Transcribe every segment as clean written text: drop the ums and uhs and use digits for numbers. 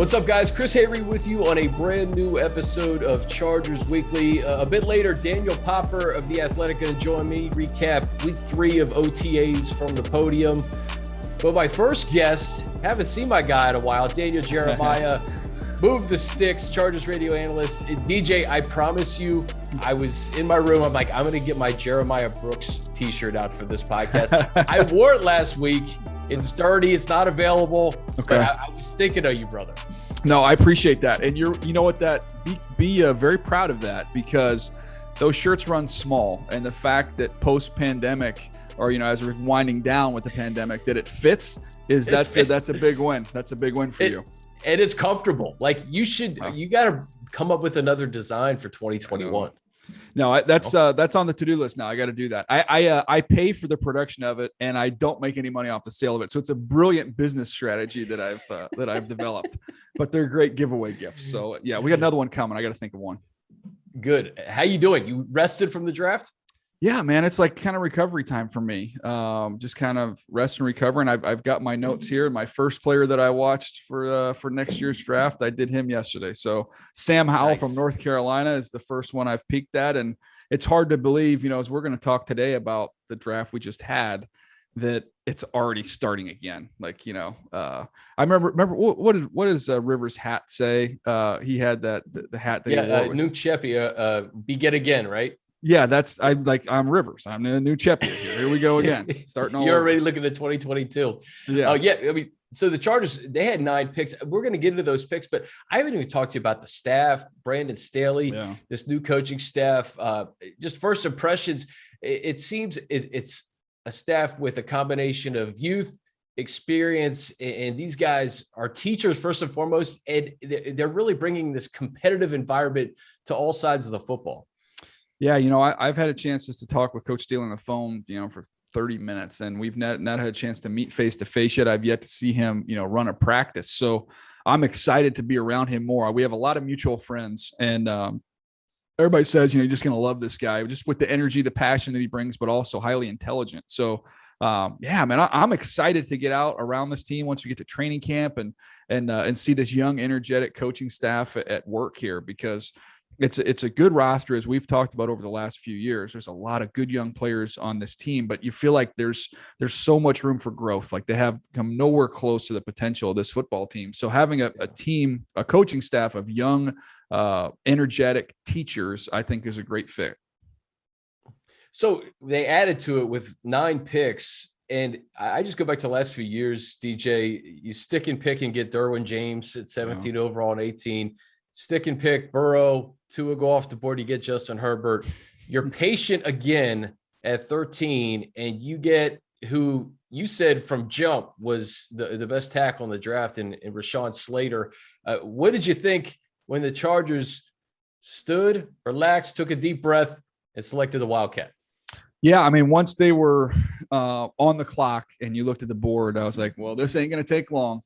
What's up, guys? Chris Hayre with you on a brand new episode of Chargers Weekly. A bit later, Daniel Popper of The Athletic going to join me, recap week 3 of OTAs from the podium. But my first guest, haven't seen my guy in a while, Daniel Jeremiah, Move the Sticks, Chargers radio analyst. DJ, I promise you, I was in my room. I'm like, I'm going to get my Jeremiah Brooks t-shirt out for this podcast. I wore it last week. It's dirty. It's not available. Okay. But I was thinking of you, brother. No, I appreciate that. And you know what, be very proud of that, because those shirts run small. And the fact that post-pandemic, or, as we're winding down with the pandemic, that it fits that's a big win. That's a big win for you. And it's comfortable. Like you got to come up with another design for 2021. No, that's on the to-do list now. I got to do that. I pay for the production of it, and I don't make any money off the sale of it. So it's a brilliant business strategy that I've developed. But they're great giveaway gifts. So yeah, we got another one coming. I got to think of one. Good. How you doing? You rested from the draft? Yeah, man, it's like kind of recovery time for me. Just kind of rest and recover. And I've got my notes here. My first player that I watched for next year's draft, I did him yesterday. So Sam Howell from North Carolina is the first one I've peeked at. And it's hard to believe, as we're going to talk today about the draft we just had, that it's already starting again. Like, I remember what does Rivers' hat say? He had the hat that he wore. New Cheppy, begin again, right? Yeah, I'm Rivers. I'm the new Cheppy here. Here we go again. Starting all You're over. already looking at 2022. Yeah. So the Chargers, they had 9 picks. We're going to get into those picks, but I haven't even talked to you about the staff, Brandon Staley, this new coaching staff. Just first impressions, it seems it's a staff with a combination of youth, experience, and these guys are teachers first and foremost, and they're really bringing this competitive environment to all sides of the football. Yeah, I've had a chance just to talk with Coach Steele on the phone, for 30 minutes, and we've not had a chance to meet face to face yet. I've yet to see him, run a practice. So I'm excited to be around him more. We have a lot of mutual friends, and everybody says, you're just going to love this guy, just with the energy, the passion that he brings, but also highly intelligent. So yeah, man, I'm excited to get out around this team once we get to training camp and see this young, energetic coaching staff at work here, because it's a good roster, as we've talked about over the last few years. There's a lot of good young players on this team, but you feel like there's so much room for growth. Like they have come nowhere close to the potential of this football team. So having a team, a coaching staff of young, energetic teachers, I think is a great fit. So they added to it with 9 picks. And I just go back to the last few years, DJ, you stick and pick and get Derwin James at 17 overall and 18. Stick and pick Burrow, Tua go off the board, you get Justin Herbert. You're patient again at 13, and you get who you said from jump was the best tackle in the draft in Rashawn Slater. What did you think when the Chargers stood, relaxed, took a deep breath, and selected the Wildcat? Yeah, once they were on the clock and you looked at the board, I was like, well, this ain't going to take long.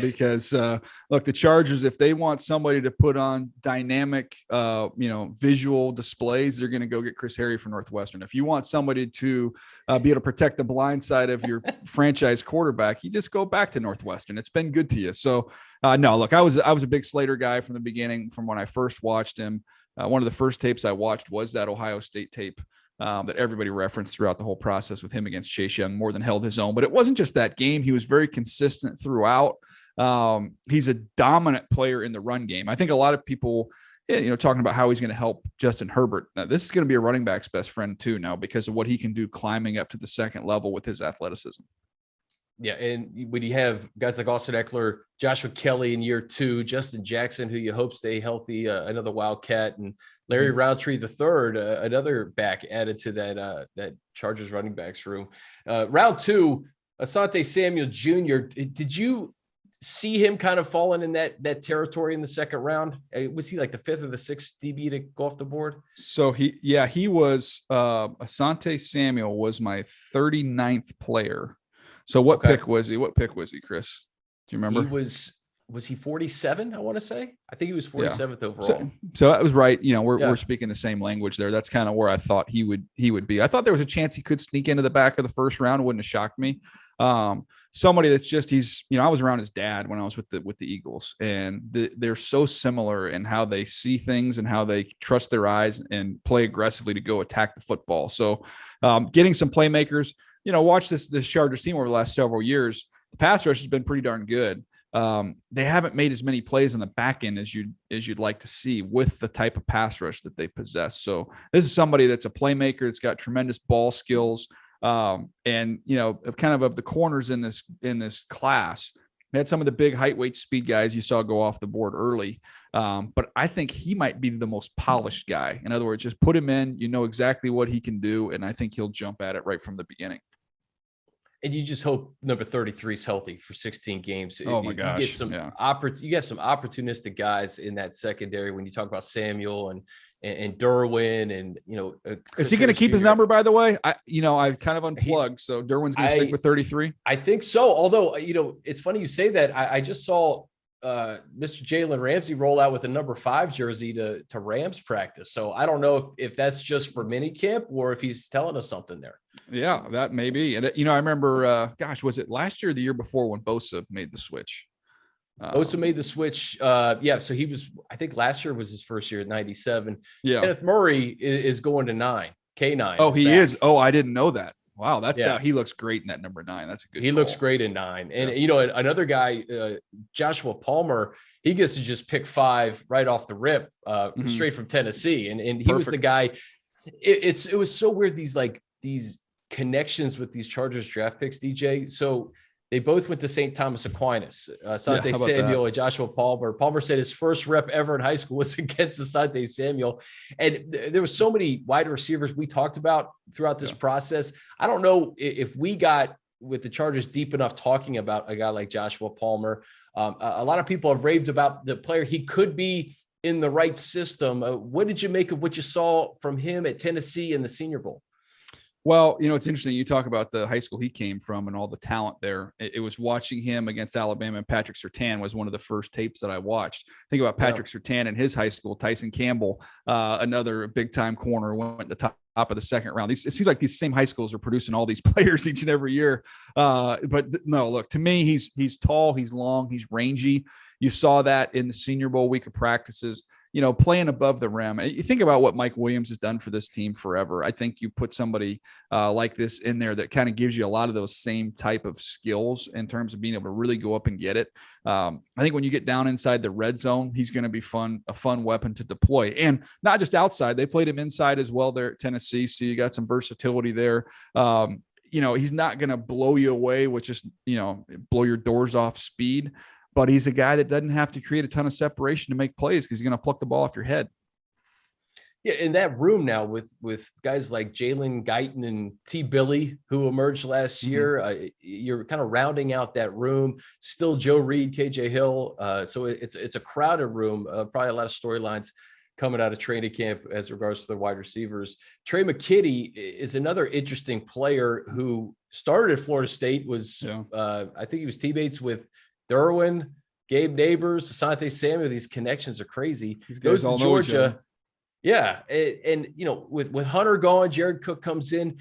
Because look, the Chargers, if they want somebody to put on dynamic, visual displays, they're going to go get Chris Hayre from Northwestern. If you want somebody to be able to protect the blind side of your franchise quarterback, you just go back to Northwestern. It's been good to you. So no, look, I was a big Slater guy from the beginning, from when I first watched him. One of the first tapes I watched was that Ohio State tape that everybody referenced throughout the whole process with him against Chase Young, more than held his own. But it wasn't just that game. He was very consistent throughout. He's a dominant player in the run game. I think a lot of people, talking about how he's going to help Justin Herbert. Now, this is going to be a running back's best friend too now, because of what he can do climbing up to the second level with his athleticism. Yeah, and when you have guys like Austin Eckler, Joshua Kelly in year 2, Justin Jackson, who you hope stay healthy, another Wildcat, and Larry Roundtree III, another back added to that Chargers running backs room. Round 2, Asante Samuel Jr. Did you see him kind of falling in that territory in the second round? Was he like the 5th or the 6th DB to go off the board? So he was Asante Samuel was my 39th player. So what pick was he? What pick was he, Chris? Do you remember? He was he 47? I want to say. I think he was 47th overall. So that was right. We're speaking the same language there. That's kind of where I thought he would be. I thought there was a chance he could sneak into the back of the first round. It wouldn't have shocked me. Somebody that's just, I was around his dad when I was with the Eagles, and they're so similar in how they see things and how they trust their eyes and play aggressively to go attack the football. So getting some playmakers, watch this Chargers team over the last several years. The pass rush has been pretty darn good. They haven't made as many plays on the back end as you'd like to see with the type of pass rush that they possess. So this is somebody that's a playmaker. That's got tremendous ball skills. And kind of the corners in this class, they had some of the big height, weight, speed guys you saw go off the board early. But I think he might be the most polished guy. In other words, just put him in, exactly what he can do. And I think he'll jump at it right from the beginning. And you just hope number 33 is healthy for 16 games. Oh my gosh. You get some you got some opportunistic guys in that secondary when you talk about Samuel and Derwin and, is he going to keep his number, by the way? I've kind of unplugged. So Derwin's going to stick with 33. I think so. Although, it's funny you say that. I just saw Mr. Jalen Ramsey roll out with a number 5 jersey to Rams practice. So I don't know if that's just for mini camp or if he's telling us something there. Yeah, that may be. And, I remember, was it last year or the year before when Bosa made the switch? Bosa made the switch. So he was, I think last year was his first year at 97. Yeah. Kenneth Murray is going to 9, K9. Oh, he is. Oh, I didn't know that. Wow. He looks great in that number 9. That's a good. He looks great in 9. And, another guy, Joshua Palmer, he gets to just pick 5 right off the rip, straight from Tennessee. And he was the guy. It was so weird. These connections with these Chargers draft picks, DJ. So they both went to St. Thomas Aquinas, Asante Samuel and Joshua Palmer. Palmer said his first rep ever in high school was against Asante Samuel. And there was so many wide receivers we talked about throughout this process. I don't know if we got with the Chargers deep enough talking about a guy like Joshua Palmer. A lot of people have raved about the player. He could be in the right system. What did you make of what you saw from him at Tennessee in the Senior Bowl? Well, it's interesting. You talk about the high school he came from and all the talent there. It was watching him against Alabama, and Patrick Surtain was one of the first tapes that I watched. Think about Patrick Surtain in his high school. Tyson Campbell, another big-time corner, went to the top of the second round. It seems like these same high schools are producing all these players each and every year. But no, look, to me, he's tall, he's long, he's rangy. You saw that in the Senior Bowl week of practices. Playing above the rim. You think about what Mike Williams has done for this team forever. I think you put somebody like this in there that kind of gives you a lot of those same type of skills in terms of being able to really go up and get it. I think when you get down inside the red zone, he's going to be a fun weapon to deploy. And not just outside. They played him inside as well there at Tennessee. So you got some versatility there. He's not going to blow you away with just, blow your doors off speed. But he's a guy that doesn't have to create a ton of separation to make plays because he's going to pluck the ball off your head. Yeah, in that room now with guys like Jalen Guyton and T. Billy, who emerged last year, you're kind of rounding out that room. Still Joe Reed, KJ Hill. So it's a crowded room. Probably a lot of storylines coming out of training camp as regards to the wide receivers. Trey McKitty is another interesting player who started at Florida State. I think he was teammates with Derwin, Gabe Neighbors, Asante Samuel. These connections are crazy. These guys goes to Georgia. Yeah. And with Hunter gone, Jared Cook comes in.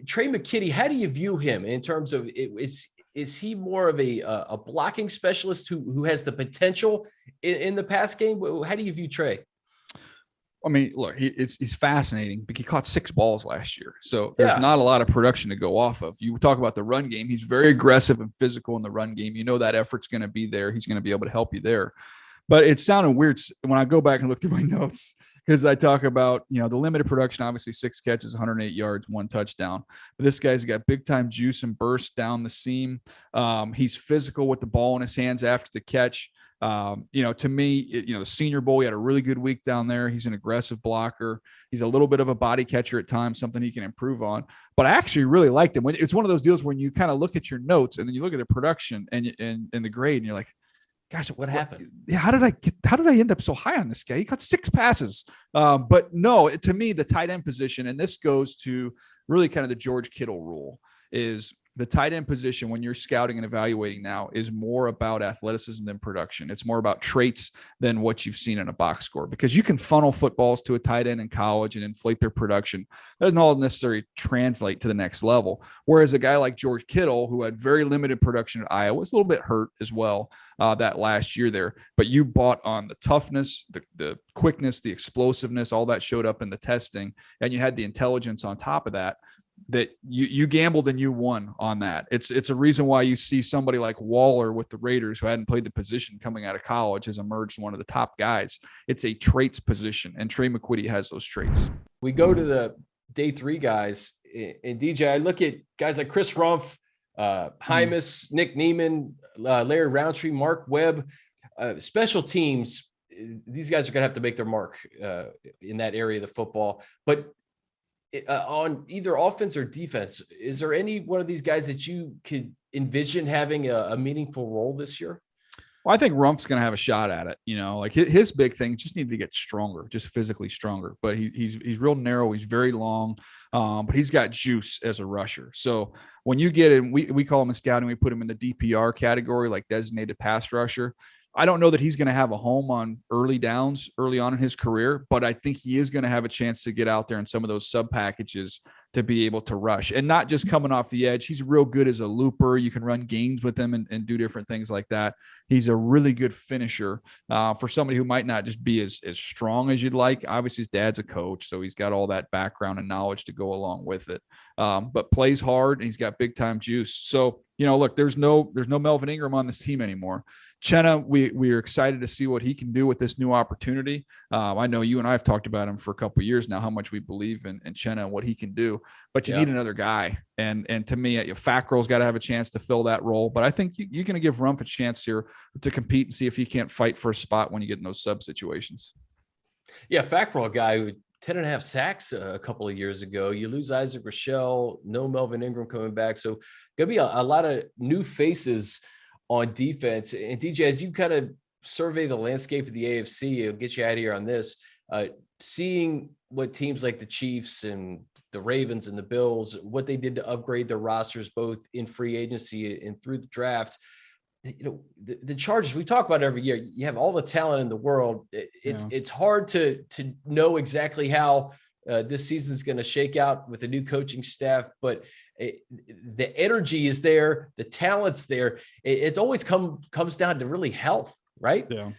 Trey McKitty, how do you view him in terms of is he more of a blocking specialist who has the potential in the pass game? How do you view Trey? I mean, look, he's fascinating because he caught 6 balls last year. So there's not a lot of production to go off of. You talk about the run game. He's very aggressive and physical in the run game. That effort's going to be there. He's going to be able to help you there. But it sounded weird when I go back and look through my notes because I talk about, the limited production, obviously 6 catches, 108 yards, 1 touchdown. But this guy's got big time juice and burst down the seam. He's physical with the ball in his hands after the catch. To me, the Senior Bowl, he had a really good week down there. He's an aggressive blocker. He's a little bit of a body catcher at times, something he can improve on. But I actually really liked him. It's one of those deals when you kind of look at your notes and then you look at the production and the grade, and you're like, gosh, what happened? Yeah, how did I end up so high on this guy? He got 6 passes. But no, to me, the tight end position, and this goes to really kind of the George Kittle rule, is the tight end position, when you're scouting and evaluating now, is more about athleticism than production. It's more about traits than what you've seen in a box score, because you can funnel footballs to a tight end in college and inflate their production. That doesn't all necessarily translate to the next level. Whereas a guy like George Kittle, who had very limited production at Iowa, was a little bit hurt as well that last year there. But you bought on the toughness, the quickness, the explosiveness, all that showed up in the testing, and you had the intelligence on top of that. That you gambled and you won on that. It's a reason why you see somebody like Waller with the Raiders, who hadn't played the position coming out of college, has emerged one of the top guys. It's a traits position, and Trey McQuitty has those traits. We go to the day 3 guys, and DJ, I look at guys like Chris Rumph, Hymus, Nick Neiman, Larry Roundtree, Mark Webb, special teams. These guys are going to have to make their mark in that area of the football. But on either offense or defense, is there any one of these guys that you could envision having a meaningful role this year? Well, I think Rumph's going to have a shot at it. Like his big thing just needed to get stronger, just physically stronger. But he's real narrow. He's very long, but he's got juice as a rusher. So when you get in, we call him a scouting. We put him in the DPR category, like designated pass rusher. I don't know that he's going to have a home on early downs early on in his career, but I think he is going to have a chance to get out there in some of those sub packages to be able to rush, and not just coming off the edge. He's real good as a looper. You can run games with him and do different things like that. He's a really good finisher for somebody who might not just be as strong as you'd like. Obviously his dad's a coach, so he's got all that background and knowledge to go along with it. But plays hard, and he's got big time juice. So, look, there's no Melvin Ingram on this team anymore. Chenna, we are excited to see what he can do with this new opportunity. I know you and I have talked about him for a couple of years now, how much we believe in Chenna and what he can do, but you need another guy. And to me, Fackrell's got to have a chance to fill that role. But I think you're going to give Rumph a chance here to compete and see if he can't fight for a spot when you get in those sub situations. Yeah, Fackrell, a guy who 10.5 sacks a couple of years ago. You lose Isaac Rochelle, no Melvin Ingram coming back. So going to be a lot of new faces on defense. And DJ, as you kind of survey the landscape of the AFC, it'll get you out of here on this, seeing what teams like the Chiefs and the Ravens and the Bills, what they did to upgrade their rosters, both in free agency and through the draft. The Chargers, we talk about it every year. You have all the talent in the world. It's hard to know exactly how this season is going to shake out with a new coaching staff, but the energy is there, the talent's there. It's always comes down to really health, right? Yeah.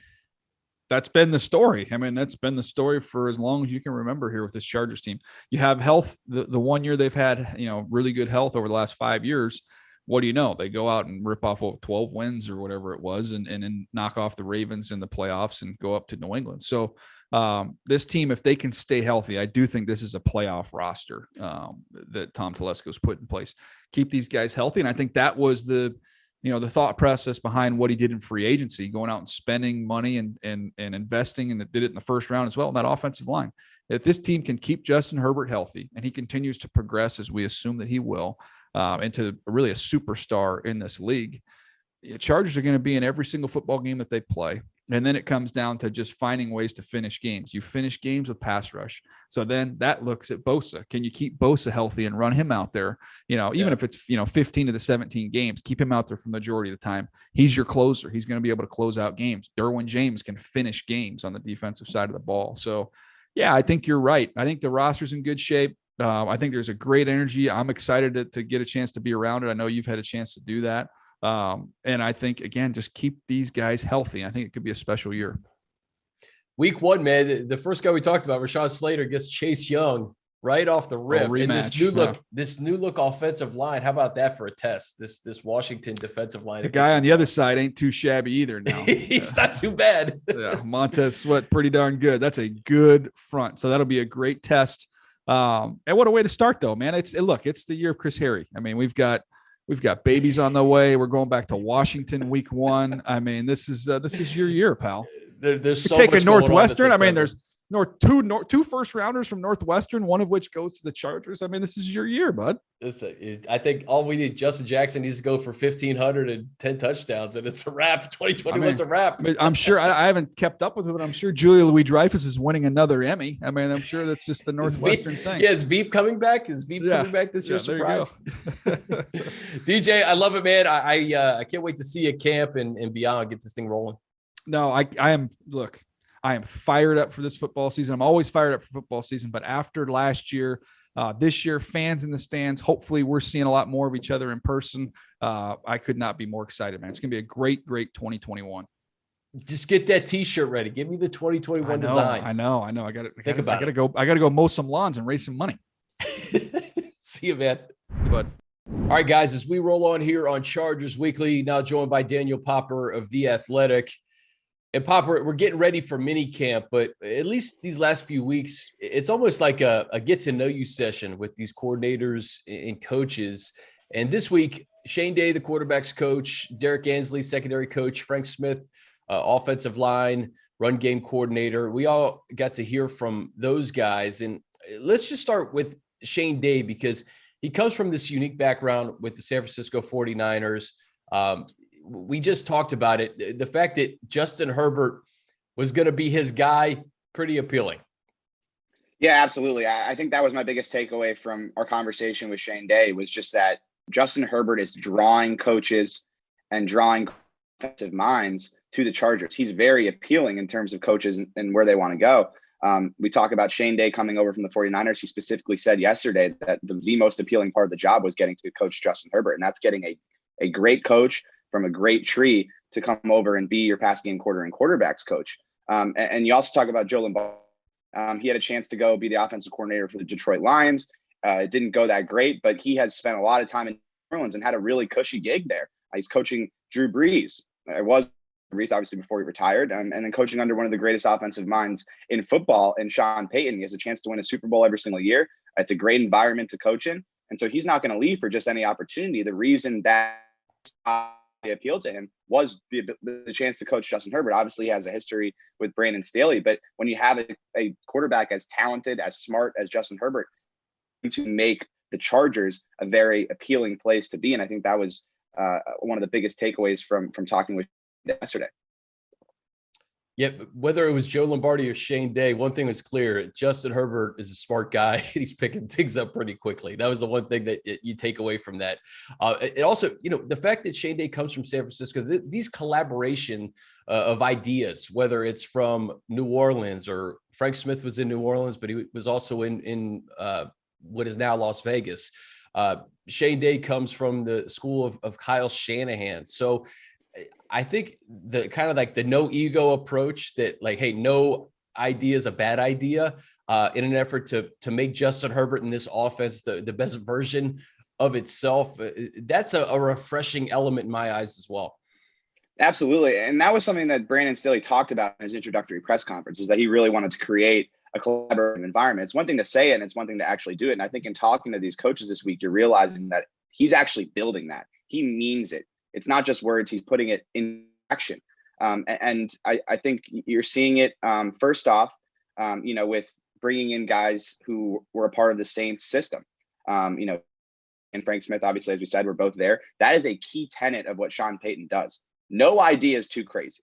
That's been the story. I mean, that's been the story for as long as you can remember here with this Chargers team. You have health. The 1 year they've had, really good health over the last 5 years. What do you know? They go out and rip off 12 wins or whatever it was, and then knock off the Ravens in the playoffs and go up to New England. So this team, if they can stay healthy, I do think this is a playoff roster that Tom Telesco's put in place. Keep these guys healthy. And I think that was the thought process behind what he did in free agency, going out and spending money and investing, and did it in the first round as well in that offensive line. If this team can keep Justin Herbert healthy and he continues to progress, as we assume that he will, into really a superstar in this league, Chargers are going to be in every single football game that they play. And then it comes down to just finding ways to finish games. You finish games with pass rush. So then that looks at Bosa. Can you keep Bosa healthy and run him out there? Even if it's, 15 of the 17 games, keep him out there for the majority of the time. He's your closer. He's going to be able to close out games. Derwin James can finish games on the defensive side of the ball. So, yeah, I think you're right. I think the roster's in good shape. I think there's a great energy. I'm excited to get a chance to be around it. I know you've had a chance to do that. And I think, again, just keep these guys healthy. I think it could be a special year. Week 1, man, the first guy we talked about, Rashawn Slater, gets Chase Young right off the rip. Rematch. And this new look offensive line. How about that for a test? This Washington defensive line. The guy on the other side ain't too shabby either now. He's not too bad. Yeah, Montez Sweat, pretty darn good. That's a good front. So that'll be a great test. And what a way to start, though, man. It's the year of Chris Harry. I mean, we've got babies on the way. We're going back to Washington week 1. I mean, this is your year, pal. There's so take much a Northwestern. I mean, there's two first rounders from Northwestern, one of which goes to the Chargers. I mean, this is your year, bud. I think all we need, Justin Jackson needs to go for 1,500 and 10 touchdowns, and it's a wrap. 2021's a wrap. I'm sure I haven't kept up with it, but I'm sure Julia Louis-Dreyfus is winning another Emmy. I mean, I'm sure that's just the Northwestern thing. Yeah, is Veep coming back? Is Veep coming back this year? Surprise. DJ, I love it, man. I can't wait to see you at camp and beyond. Get this thing rolling. No, I am. Look, I am fired up for this football season. I'm always fired up for football season, but after last year, this year, fans in the stands, hopefully we're seeing a lot more of each other in person. I could not be more excited, man. It's going to be a great 2021. Just get that T-shirt ready. Give me the 2021 design. I know. I got to go mow some lawns and raise some money. See you, man. Bud. All right, guys, as we roll on here on Chargers Weekly, now joined by Daniel Popper of The Athletic. And Popper, we're getting ready for mini camp, but at least these last few weeks, it's almost like a get to know you session with these coordinators and coaches. And this week, Shane Day, the quarterback's coach, Derek Ansley, secondary coach, Frank Smith, offensive line, run game coordinator. We all got to hear from those guys. And let's just start with Shane Day, because he comes from this unique background with the San Francisco 49ers. We just talked about it. The fact that Justin Herbert was going to be his guy, pretty appealing. Yeah, absolutely. I think that was my biggest takeaway from our conversation with Shane Day, was just that Justin Herbert is drawing coaches and drawing offensive minds to the Chargers. He's very appealing in terms of coaches and where they want to go. We talk about Shane Day coming over from the 49ers. He specifically said yesterday that the most appealing part of the job was getting to coach Justin Herbert. And that's getting a great coach from a great tree to come over and be your pass game quarterbacks coach. And you also talk about Joe Lombardi. He had a chance to go be the offensive coordinator for the Detroit Lions. It didn't go that great, but he has spent a lot of time in New Orleans and had a really cushy gig there. He's coaching Drew Brees. It was Brees, obviously, before he retired, and then coaching under one of the greatest offensive minds in football, in Sean Payton. He has a chance to win a Super Bowl every single year. It's a great environment to coach in. And so he's not going to leave for just any opportunity. The reason that appealed to him was the chance to coach Justin Herbert. Obviously, he has a history with Brandon Staley, but when you have a quarterback as talented, as smart as Justin Herbert, to make the Chargers a very appealing place to be. And I think that was one of the biggest takeaways from talking with yesterday. Yeah, whether it was Joe Lombardi or Shane Day, one thing was clear: Justin Herbert is a smart guy. He's picking things up pretty quickly. That was the one thing that you take away from that. It also, the fact that Shane Day comes from San Francisco, these collaboration of ideas, whether it's from New Orleans, or Frank Smith was in New Orleans, but he was also in what is now Las Vegas. Shane Day comes from the school of Kyle Shanahan. So I think the kind of like the no ego approach, that like, hey, no idea is a bad idea, in an effort to make Justin Herbert in this offense the best version of itself. That's a refreshing element in my eyes as well. Absolutely. And that was something that Brandon Staley talked about in his introductory press conference, is that he really wanted to create a collaborative environment. It's one thing to say it, and it's one thing to actually do it. And I think in talking to these coaches this week, you're realizing that he's actually building that. He means it. It's not just words, he's putting it in action. And I think you're seeing it first off, with bringing in guys who were a part of the Saints system, and Frank Smith, obviously, as we said, we're both there. That is a key tenet of what Sean Payton does. No idea is too crazy.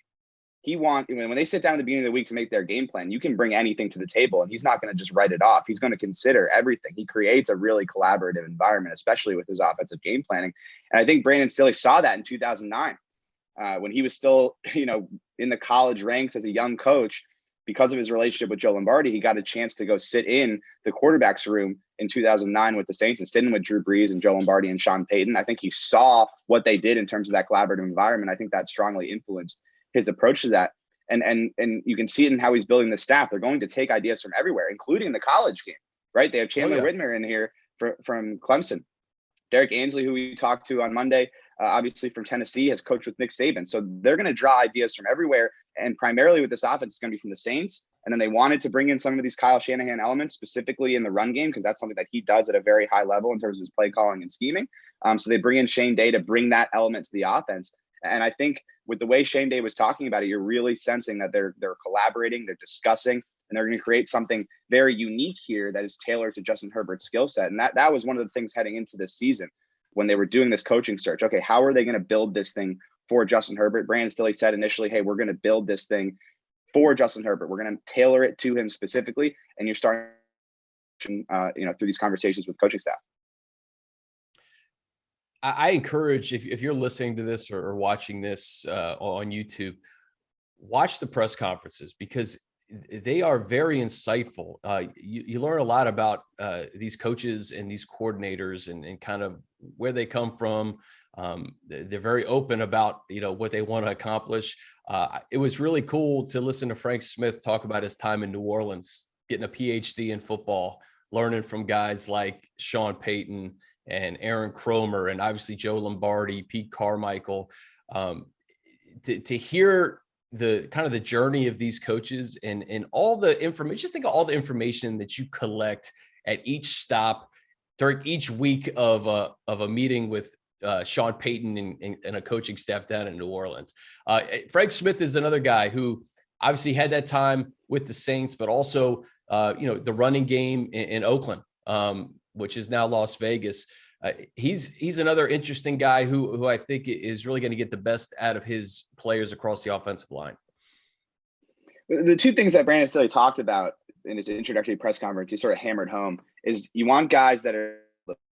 When they sit down at the beginning of the week to make their game plan, you can bring anything to the table, and he's not going to just write it off. He's going to consider everything. He creates a really collaborative environment, especially with his offensive game planning. And I think Brandon Staley saw that in 2009, when he was still, in the college ranks as a young coach. Because of his relationship with Joe Lombardi, he got a chance to go sit in the quarterback's room in 2009 with the Saints, and sit in with Drew Brees and Joe Lombardi and Sean Payton. I think he saw what they did in terms of that collaborative environment. I think that strongly influenced his approach to that. And you can see it in how he's building the staff. They're going to take ideas from everywhere, including the college game, right? They have Chandler Whitmer in here from Clemson. Derek Ansley, who we talked to on Monday, obviously from Tennessee, has coached with Nick Saban. So they're going to draw ideas from everywhere. And primarily with this offense, it's going to be from the Saints. And then they wanted to bring in some of these Kyle Shanahan elements, specifically in the run game, because that's something that he does at a very high level in terms of his play calling and scheming. So they bring in Shane Day to bring that element to the offense. And I think with the way Shane Day was talking about it, you're really sensing that they're collaborating, they're discussing, and they're going to create something very unique here that is tailored to Justin Herbert's skill set. And that was one of the things heading into this season when they were doing this coaching search. Okay, how are they going to build this thing for Justin Herbert? Brandon Staley said initially, hey, we're going to build this thing for Justin Herbert. We're going to tailor it to him specifically. And you're starting, through these conversations with coaching staff. I encourage, if you're listening to this or watching this on YouTube, watch the press conferences because they are very insightful. You learn a lot about these coaches and these coordinators and kind of where they come from. They're very open about, what they want to accomplish. It was really cool to listen to Frank Smith talk about his time in New Orleans, getting a PhD in football, learning from guys like Sean Payton and Aaron Cromer, and obviously Joe Lombardi, Pete Carmichael, to hear the kind of the journey of these coaches and all the information. Just think of all the information that you collect at each stop during each week of a meeting with Sean Payton and a coaching staff down in New Orleans. Frank Smith is another guy who obviously had that time with the Saints, but also the running game in Oakland, which is now Las Vegas. He's another interesting guy who I think is really going to get the best out of his players across the offensive line. The two things that Brandon Staley talked about in his introductory press conference, he sort of hammered home, is you want guys that are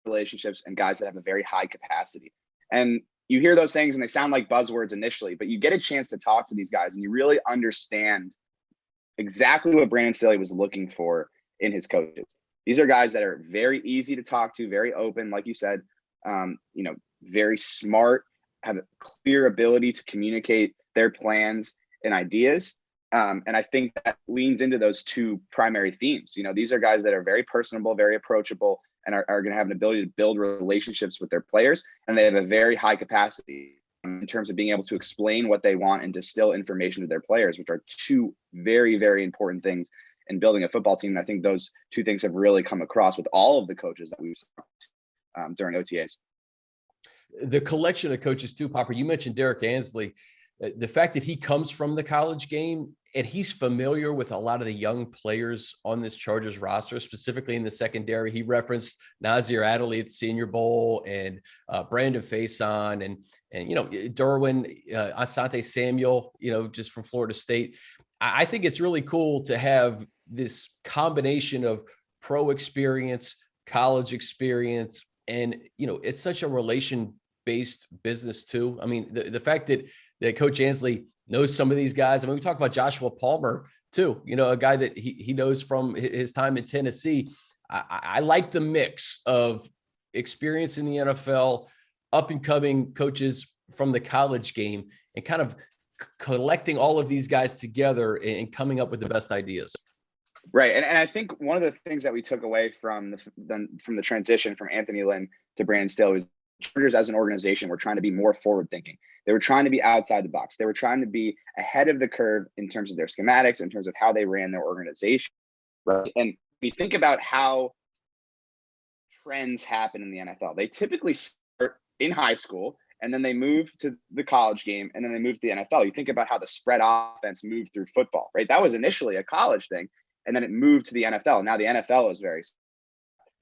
relationships and guys that have a very high capacity. And you hear those things and they sound like buzzwords initially, but you get a chance to talk to these guys and you really understand exactly what Brandon Staley was looking for in his coaches. These are guys that are very easy to talk to, very open, like you said, very smart, have a clear ability to communicate their plans and ideas. And I think that leans into those two primary themes. These are guys that are very personable, very approachable, and are going to have an ability to build relationships with their players. And they have a very high capacity in terms of being able to explain what they want and distill information to their players, which are two very, very important things in building a football team. And I think those two things have really come across with all of the coaches that we've talked during OTAs. The collection of coaches too, Popper, you mentioned Derek Ansley. The fact that he comes from the college game and he's familiar with a lot of the young players on this Chargers roster, specifically in the secondary. He referenced Nazir Adderley at Senior Bowl and Brandon Faison and Derwin Asante Samuel, just from Florida State. I think it's really cool to have this combination of pro experience, college experience, and it's such a relation-based business too. I mean, the fact that Coach Ansley knows some of these guys. I mean, we talk about Joshua Palmer too, a guy that he knows from his time in Tennessee. I like the mix of experience in the NFL, up and coming coaches from the college game, and kind of collecting all of these guys together and coming up with the best ideas. Right. And I think one of the things that we took away from the transition from Anthony Lynn to Brandon Staley was Chargers as an organization were trying to be more forward thinking. They were trying to be outside the box. They were trying to be ahead of the curve in terms of their schematics, in terms of how they ran their organization. Right. And we think about how trends happen in the NFL. They typically start in high school and then they move to the college game and then they move to the NFL. You think about how the spread offense moved through football, right? That was initially a college thing and then it moved to the NFL. Now the NFL is very.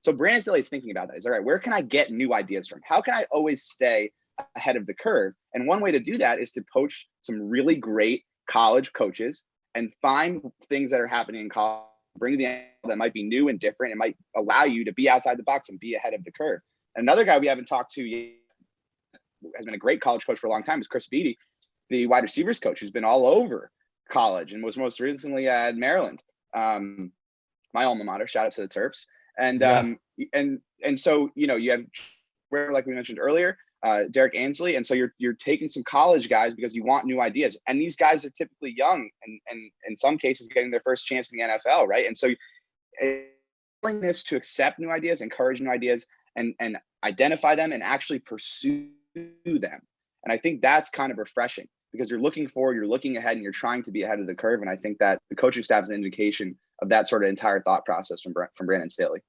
So Brandon Staley is thinking about that. He's all right, where can I get new ideas from? How can I always stay ahead of the curve? And one way to do that is to poach some really great college coaches and find things that are happening in college, bring the NFL that might be new and different. It might allow you to be outside the box and be ahead of the curve. Another guy we haven't talked to yet, has been a great college coach for a long time, is Chris Beatty, the wide receivers coach who's been all over college and was most recently at Maryland, my alma mater. Shout out to the Terps. And and so you have, like we mentioned earlier, Derek Ansley, and so you're taking some college guys because you want new ideas, and these guys are typically young and in some cases getting their first chance in the NFL, right? And so willingness to accept new ideas, encourage new ideas, and identify them and actually pursue them. And I think that's kind of refreshing because you're looking forward, you're looking ahead, and you're trying to be ahead of the curve. And I think that the coaching staff is an indication of that sort of entire thought process from Brandon Staley.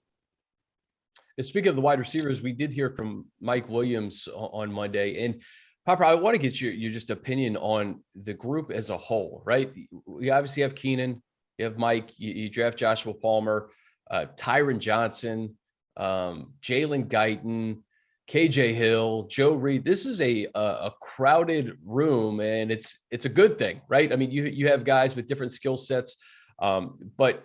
And speaking of the wide receivers, we did hear from Mike Williams on Monday. And Papa, I want to get your just opinion on the group as a whole, right? We obviously have Keenan, You have Mike, you draft Joshua Palmer, Tyron Johnson, Jalen Guyton, KJ Hill, Joe Reed. This is a crowded room, and it's a good thing, right? I mean, you have guys with different skill sets, but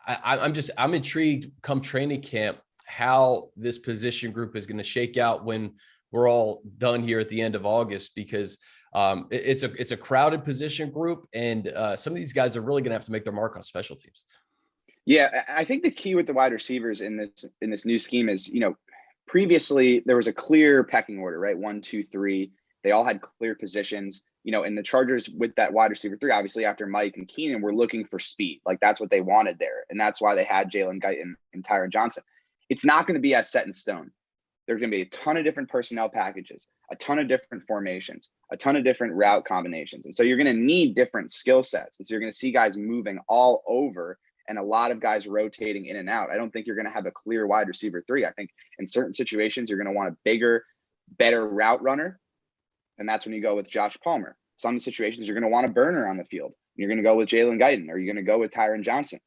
I'm intrigued come training camp how this position group is going to shake out when we're all done here at the end of August, because it's a crowded position group, and some of these guys are really going to have to make their mark on special teams. Yeah, I think the key with the wide receivers in this new scheme is, previously there was a clear pecking order, right? 1, 2, 3. They all had clear positions, and the Chargers with that wide receiver 3, obviously after Mike and Keenan, were looking for speed. Like that's what they wanted there. And that's why they had Jalen Guyton and Tyron Johnson. It's not going to be as set in stone. There's going to be a ton of different personnel packages, a ton of different formations, a ton of different route combinations. And so you're going to need different skill sets. And so you're going to see guys moving all over and a lot of guys rotating in and out. I don't think you're going to have a clear wide receiver 3. I think in certain situations, you're going to want a bigger, better route runner. And that's when you go with Josh Palmer. Some situations, you're going to want a burner on the field. You're going to go with Jalen Guyton, or you're going to go with Tyron Johnson.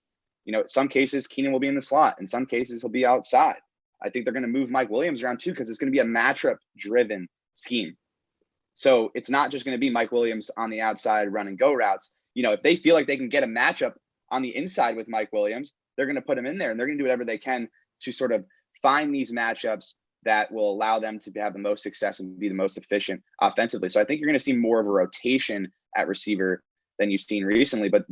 Some cases, Keenan will be in the slot. In some cases, he'll be outside. I think they're going to move Mike Williams around too, because it's going to be a matchup-driven scheme. So it's not just going to be Mike Williams on the outside run and go routes. If they feel like they can get a matchup on the inside with Mike Williams, they're going to put him in there, and they're going to do whatever they can to sort of find these matchups that will allow them to have the most success and be the most efficient offensively. So I think you're going to see more of a rotation at receiver than you've seen recently. But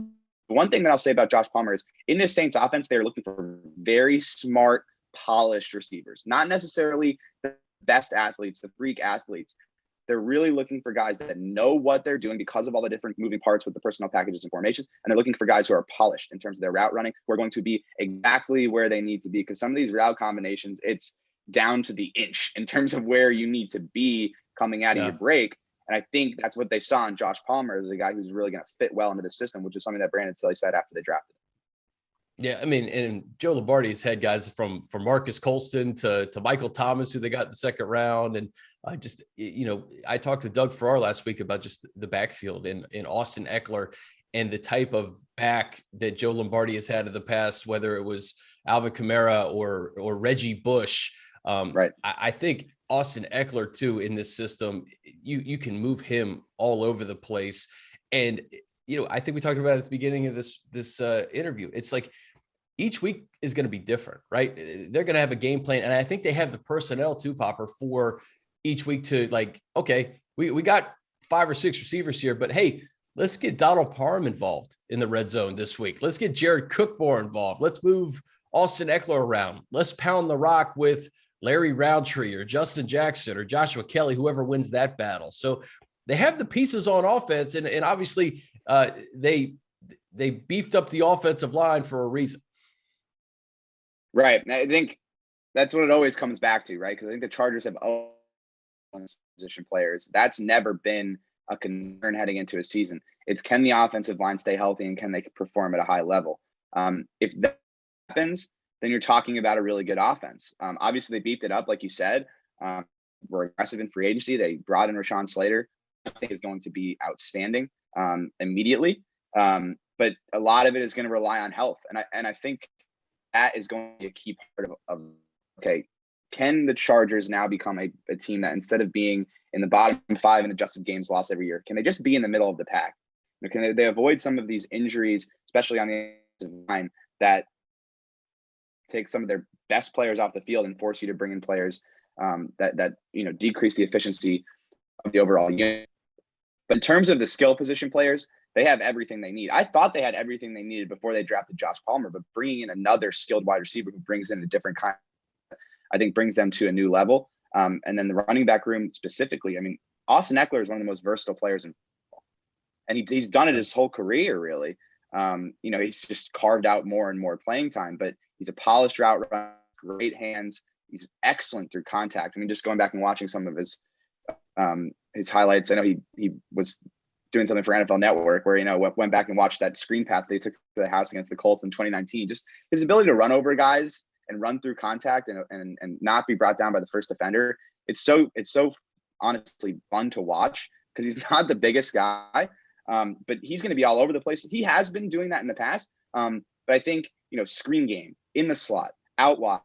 one thing that I'll say about Josh Palmer is in this Saints offense, they're looking for very smart, polished receivers, not necessarily the best athletes, the freak athletes. They're really looking for guys that know what they're doing because of all the different moving parts with the personnel packages and formations. And they're looking for guys who are polished in terms of their route running, who are going to be exactly where they need to be. Because some of these route combinations, it's down to the inch in terms of where you need to be coming out of your break. And I think that's what they saw in Josh Palmer, as a guy who's really going to fit well into the system, which is something that Brandon Staley said after they drafted him. Yeah, I mean, and Joe Lombardi's had guys from Marcus Colston to Michael Thomas, who they got in the second round. And I just, I talked to Doug Farrar last week about just the backfield in Austin Eckler and the type of back that Joe Lombardi has had in the past, whether it was Alvin Kamara or Reggie Bush. Right. I think Austin Eckler too in this system, you can move him all over the place. And, I think we talked about it at the beginning of this interview. It's like, each week is going to be different, right? They're going to have a game plan. And I think they have the personnel too, Popper, for each week to like, okay, we got 5 or 6 receivers here, but hey, let's get Donald Parham involved in the red zone this week. Let's get Jared Cook more involved. Let's move Austin Eckler around. Let's pound the rock with Larry Roundtree or Justin Jackson or Joshua Kelly, whoever wins that battle. So they have the pieces on offense. And obviously they beefed up the offensive line for a reason. Right. And I think that's what it always comes back to, right? Because I think the Chargers have position players. That's never been a concern heading into a season. It's, can the offensive line stay healthy and can they perform at a high level? If that happens, then you're talking about a really good offense. Obviously, they beefed it up, like you said. We're aggressive in free agency. They brought in Rashawn Slater. I think is going to be outstanding immediately. But a lot of it is going to rely on health. And I think that is going to be a key part of okay, can the Chargers now become a team that instead of being in the bottom 5 in adjusted games lost every year, can they just be in the middle of the pack? Can they avoid some of these injuries, especially on the line, that take some of their best players off the field and force you to bring in players that decrease the efficiency of the overall unit? But in terms of the skill position players, they have everything they need. I thought they had everything they needed before they drafted Josh Palmer, but bringing in another skilled wide receiver who brings in a different kind, I think brings them to a new level. And then the running back room specifically, I mean, Austin Eckler is one of the most versatile players in football. And he's done it his whole career, really. He's just carved out more and more playing time, but he's a polished route runner, great hands. He's excellent through contact. I mean, just going back and watching some of his highlights, I know he was doing something for NFL Network where, went back and watched that screen pass they took to the house against the Colts in 2019. Just his ability to run over guys and run through contact and not be brought down by the first defender. It's so honestly fun to watch because he's not the biggest guy, but he's going to be all over the place. He has been doing that in the past, But I think, screen game, in the slot, out wide,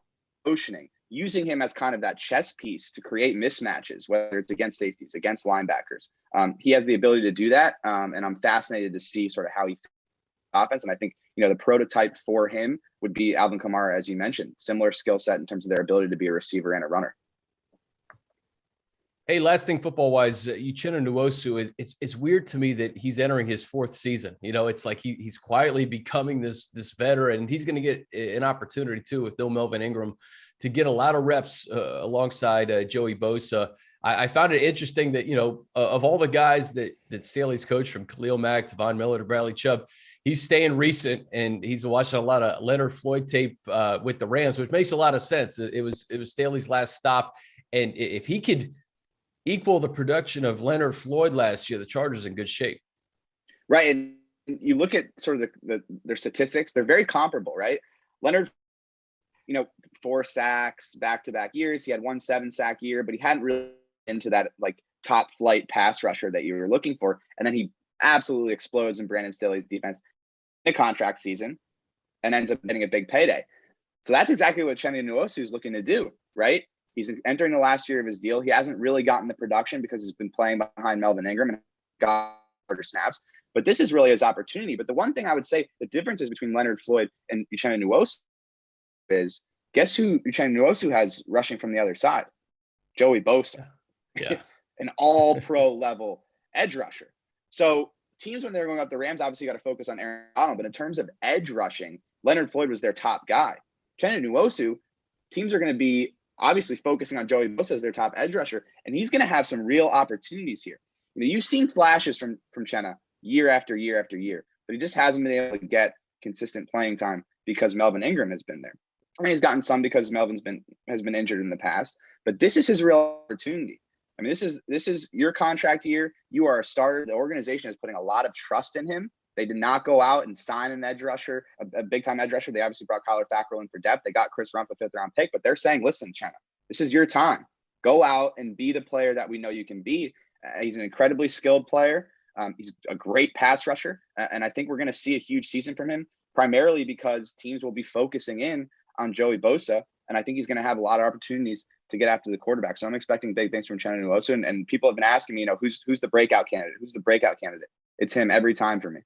motioning, using him as kind of that chess piece to create mismatches, whether it's against safeties, against linebackers. He has the ability to do that. And I'm fascinated to see sort of how he offense. And I think, the prototype for him would be Alvin Kamara, as you mentioned, similar skill set in terms of their ability to be a receiver and a runner. Hey, last thing football wise, Uchenna Nwosu, it's weird to me that he's entering his 4th season. It's like he's quietly becoming this veteran, and he's going to get an opportunity too with no Melvin Ingram to get a lot of reps alongside Joey Bosa. I found it interesting that, of all the guys that Staley's coached, from Khalil Mack to Von Miller to Bradley Chubb, he's staying recent, and he's watching a lot of Leonard Floyd tape with the Rams, which makes a lot of sense. It was Staley's last stop, and if he could equal the production of Leonard Floyd last year, the Chargers in good shape. Right. And you look at sort of their statistics, they're very comparable, right? Leonard, 4 sacks back-to-back years. He had 1 7-sack year, but he hadn't really into that like top flight pass rusher that you were looking for. And then he absolutely explodes in Brandon Staley's defense in a contract season and ends up getting a big payday. So that's exactly what Uchenna Nwosu is looking to do, right? He's entering the last year of his deal. He hasn't really gotten the production because he's been playing behind Melvin Ingram and got harder snaps. But this is really his opportunity. But the one thing I would say, the differences between Leonard Floyd and Uchenna Nwosu is, guess who Uchenna Nwosu has rushing from the other side? Joey Bosa. Yeah. An all-pro level edge rusher. So teams, when they're going up the Rams, obviously got to focus on Aaron Donald. But in terms of edge rushing, Leonard Floyd was their top guy. Uchenna Nwosu, teams are going to be obviously focusing on Joey Bosa as their top edge rusher, and he's going to have some real opportunities here. You've seen flashes from Chenna year after year after year, but he just hasn't been able to get consistent playing time because Melvin Ingram has been there. I mean, he's gotten some because Melvin's has been injured in the past, but this is his real opportunity. I mean, this is your contract year. You are a starter. The organization is putting a lot of trust in him. They did not go out and sign an edge rusher, a big-time edge rusher. They obviously brought Kyler Fackrell in for depth. They got Chris Rumph, a 5th-round pick, but they're saying, listen, Chenna, this is your time. Go out and be the player that we know you can be. He's an incredibly skilled player. He's a great pass rusher, and I think we're going to see a huge season from him, primarily because teams will be focusing in on Joey Bosa, and I think he's going to have a lot of opportunities to get after the quarterback. So I'm expecting big things from Uchenna Nwosu, and people have been asking me, who's the breakout candidate? Who's the breakout candidate? It's him every time for me.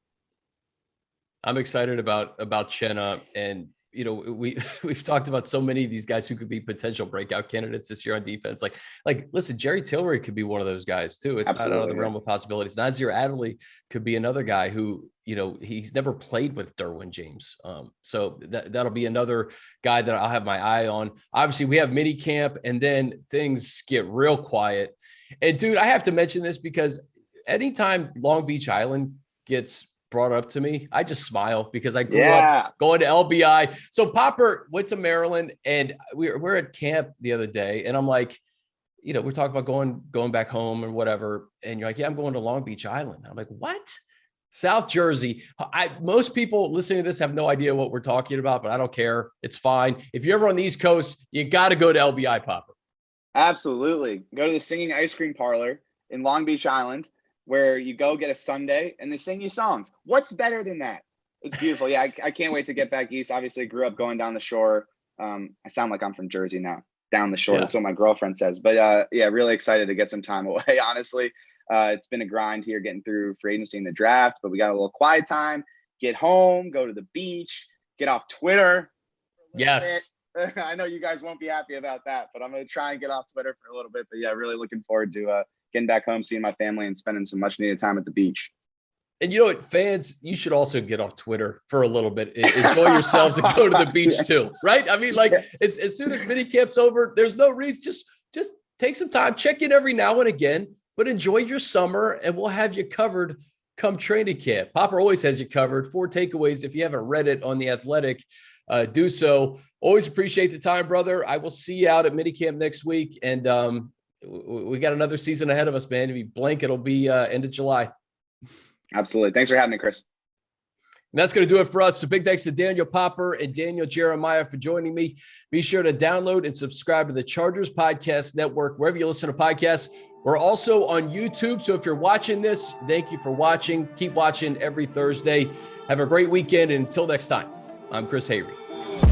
I'm excited about Chenna, and we've talked about so many of these guys who could be potential breakout candidates this year on defense. Like listen, Jerry Tillery could be one of those guys too. It's Absolutely, not out of the realm of possibilities. Nazir Adderley could be another guy who he's never played with Derwin James. So that'll be another guy that I'll have my eye on. Obviously, we have mini camp, and then things get real quiet. And dude, I have to mention this because anytime Long Beach Island gets brought up to me, I just smile because I grew up going to LBI. So Popper went to Maryland, and we're at camp the other day, and I'm like, we're talking about going back home and whatever. And you're like, yeah, I'm going to Long Beach Island. I'm like, what? South Jersey. Most people listening to this have no idea what we're talking about, but I don't care. It's fine. If you're ever on the East Coast, you got to go to LBI, Popper. Absolutely. Go to the Singing Ice Cream Parlor in Long Beach Island, where you go get a sundae and they sing you songs. What's better than that? It's beautiful. Yeah, I can't wait to get back east. Obviously, I grew up going down the shore. I sound like I'm from Jersey now. Down the shore. Yeah. That's what my girlfriend says. But really excited to get some time away, honestly. It's been a grind here getting through free agency and the draft, but we got a little quiet time. Get home, go to the beach, get off Twitter. Yes. I know you guys won't be happy about that, but I'm going to try and get off Twitter for a little bit. But yeah, really looking forward to getting back home, seeing my family, and spending some much needed time at the beach. And you know what, fans, you should also get off Twitter for a little bit. Enjoy yourselves and go to the beach too, right? I mean, as soon as minicamp's over, there's no reason. Just take some time, check in every now and again, but enjoy your summer, and we'll have you covered come training camp. Popper always has you covered. 4 takeaways. If you haven't read it on The Athletic, do so. Always appreciate the time, brother. I will see you out at minicamp next week, and we got another season ahead of us, man. If you blink, it'll be end of July. Absolutely. Thanks for having me, Chris. And that's going to do it for us. So big thanks to Daniel Popper and Daniel Jeremiah for joining me. Be sure to download and subscribe to the Chargers Podcast Network, wherever you listen to podcasts. We're also on YouTube. So if you're watching this, thank you for watching. Keep watching every Thursday. Have a great weekend. And until next time, I'm Chris Hayre.